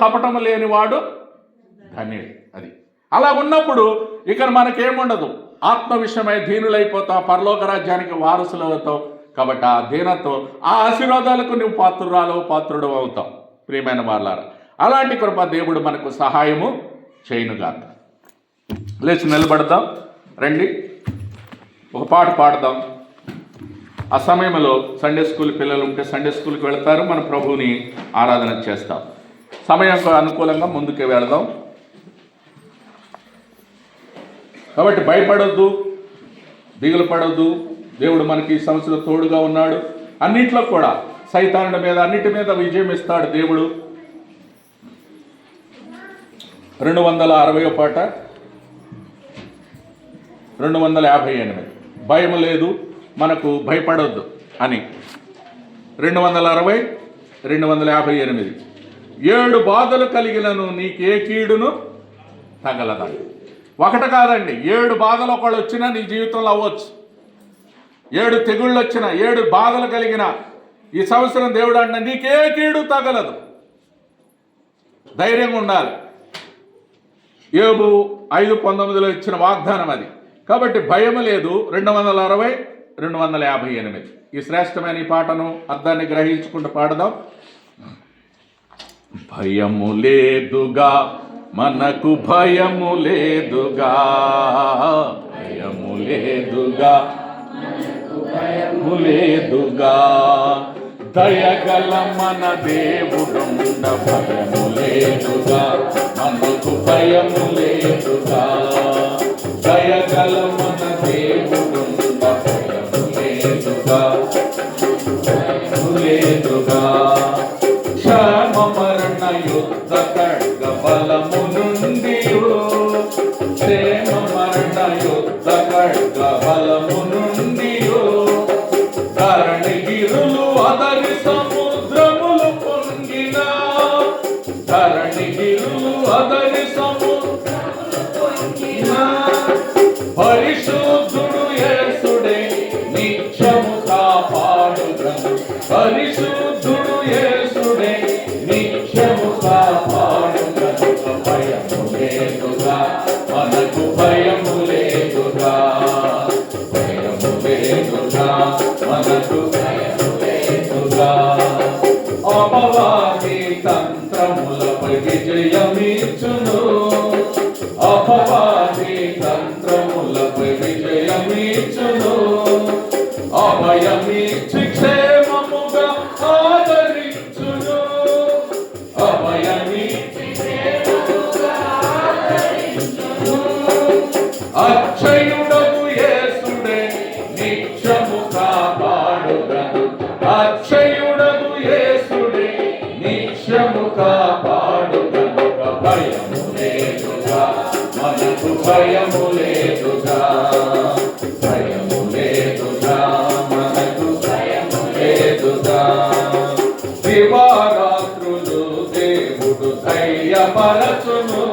కపటము లేనివాడు ధన్యుడు. అది అలా ఉన్నప్పుడు ఇక్కడ మనకేముండదు, ఆత్మ విషయమై దీనులైపోతావు, పరలోక రాజ్యానికి వారసులు అవుతావు. కాబట్టి ఆ దీనతో ఆ ఆశీర్వాదాలకు నువ్వు పాత్రుడు అవుతావు. ప్రియమైన వాళ్ళారా, అలాంటి కృప దేవుడు మనకు సహాయము చేయనుగాక. లేచి నిలబడదాం, రండి ఒక పాట పాడదాం. ఆ సమయంలో సండే స్కూల్ పిల్లలు ఉంటే సండే స్కూల్కి వెళ్తారు, మన ప్రభువుని ఆరాధన చేస్తాం. సమయం అనుకూలంగా ముందుకు వెళదాం. కాబట్టి భయపడొద్దు, దిగులు పడొద్దు. దేవుడు మనకి ఈ సంవత్సరం తోడుగా ఉన్నాడు. అన్నింటిలో కూడా సైతానుడి మీద అన్నిటి మీద విజయం ఇస్తాడు దేవుడు. 260వ పాట 258. భయం లేదు, మనకు భయపడొద్దు అని. 260 258. 7 బాధలు కలిగినను నీకే కీడును తగలదండి. ఒకటి కాదండి, 7 బాధలు ఒకళ్ళు వచ్చినా నీ జీవితంలో అవ్వచ్చు. 7 తెగుళ్ళు వచ్చిన, 7 బాధలు కలిగిన ఈ సంవత్సరం దేవుడు అన్న నీకే కీడు తగలదు. ధైర్యంగా ఉండాలి. యోబు 5:19 ఇచ్చిన వాగ్దానం అది. కాబట్టి భయం లేదు. 260 258. ఈ శ్రేష్టమైన ఈ పాటను అర్థాన్ని గ్రహించుకుంటూ పాడదాం. భయము లేదుగా మనకు, భయము లేదుగా, భయము లేదుగా, భయము లేదుగా, దయగల మన దేవుడుండ, భయము లేదుగా మనకు, భయము లేదుగా, దయగల మన దేవుడుండ, భయము లేదుగా, భయము లేదుగా. క్షమ మరణ యుద్ధ ఖడ్గ బలము నుండి, క్షేమ మరణ యుద్ధ ఖడ్గ బలము నుండి, ధరణిగిరులు అదరి సముద్రములు పొంగిన, ధరణిగిరులు అదరి సముద్రములు పొంగిన, పరిశుద్ధుడు యేసుడే నిత్యము కాపాడుగను, పరిశుద్ధుడు యేసుడే నిత్యము కాపాడుగను. భయము లేదుగా మనకు, భయము లేదుగా, భయము లేదుగా మనకు, భయము లేదుగా. అపవాది తంత్రములపై విజయమిచ్చును, అపవాది తంత్రములపై విజయమిచ్చును, అభయమిచ్చి క్షేమముగా ఆదరించును, అభయమిచ్చి క్షేమముగా ఆదరించును. అక్షయుడగు యేసుడే నిత్యము కాపాడుగను, అక్షయుడగు యేసుడే నిత్యము కాపాడుగను. భయము లేదుగా మనకు, భయము లేదుగా, భయము లేదుగా మనకు, భయము లేదుగా. దివారాత్రులు దేవుడు ధైర్యపరచును,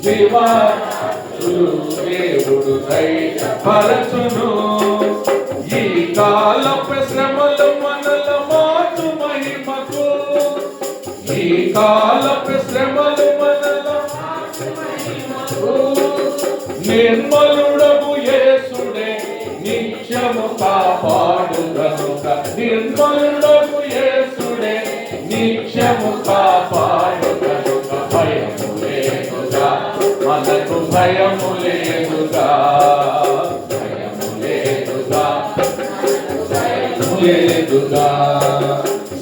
దివారాత్రులు దేవుడు ధైర్యపరచును. ఈ కాలపు శ్రమలు మనల మాటు మహిమకు, ఈ కాలపు శ్రమలు మనల మాటు మహిమకు. నిర్మలుడగు యేసుడే నిత్యము కాపాడు గనుక, నిర్మలుడగు యేసుడే నిత్యము కాపాడు గనుక. భయము లేదుగా మనకు, భయము లేదుగా, భయము లేదుగా, భయము లేదుగా.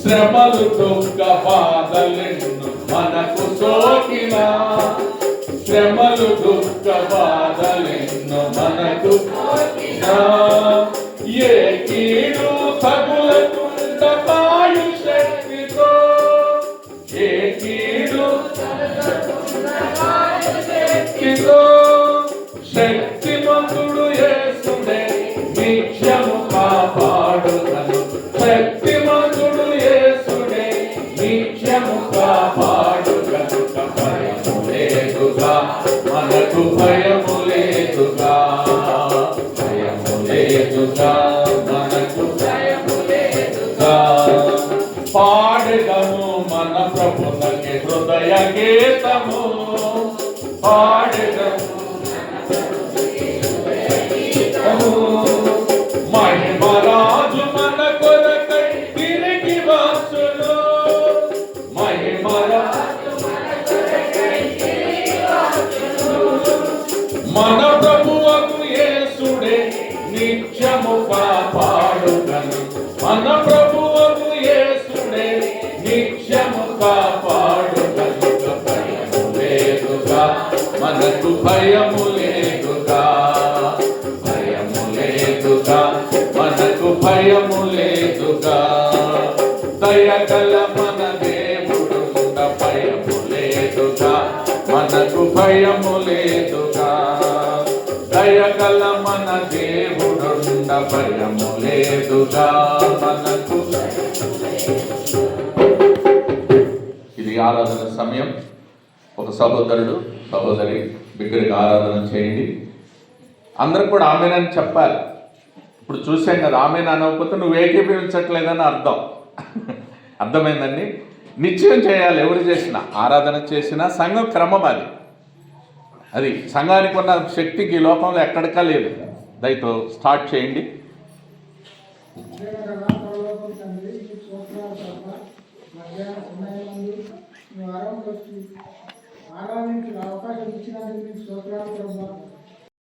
శ్రమలు దుఃఖ బాధలెన్ను మనకు సోకినా, శ్రమలు దుఃఖ బాధలెన్ను మనకు సోకినా, ఏ కీడు తగులకుండ కాయు శక్తితో, ఏ కీడు శక్తితో, శక్తిమంతుడు యేసుడే నిత్యము కాపాడుగను, శక్తిమంతుడు యేసుడే నిత్యము కాపాడుగను. భయము లేదుగా మనకు, భయము లేదుగా, భయము లేదుగా మనకు, భయము లేదుగా. పాడెదము మన ప్రభునకి హృదయ గీతము పాడెదము మహిమరాజు మన కొరకై తిరిగి వచ్చును మహిమరాజు మన ప్రభువకు యేసుడే నిత్యము కాపాడుగను మన ప్రభువకు యేసుడే నిత్యము కాపాడుగను భయము లేదుగా మనకు భయము లేదుగా భయము లేదుగా మనకు భయము లేదుగా దయగల మన దేవుడుండ భయము లేదుగా మనకు భయము లేదుగా దయగల మన దేవుడుండ భయము లేదుగా మనకు. ఇది ఆరాధన సమయం. ఒక సహోదరుడు సహోదరి బిగ్గరగా ఆరాధన చేయండి. అందరూ కూడా ఆమెనని చెప్పాలి. ఇప్పుడు చూసాం కదా, ఆమెను అనకపోతే నువ్వు ఏకీభవించట్లేదని అర్థం. అర్థమైందండి. నిశ్చయం చేయాలి. ఎవరు చేసినా, ఆరాధన చేసినా సంఘం క్రమం అది సంఘానికి ఉన్న శక్తికి ఈ లోకంలో ఎక్కడికా లేదు. దయతో స్టార్ట్ చేయండి. మధ్యాహ్న సమయం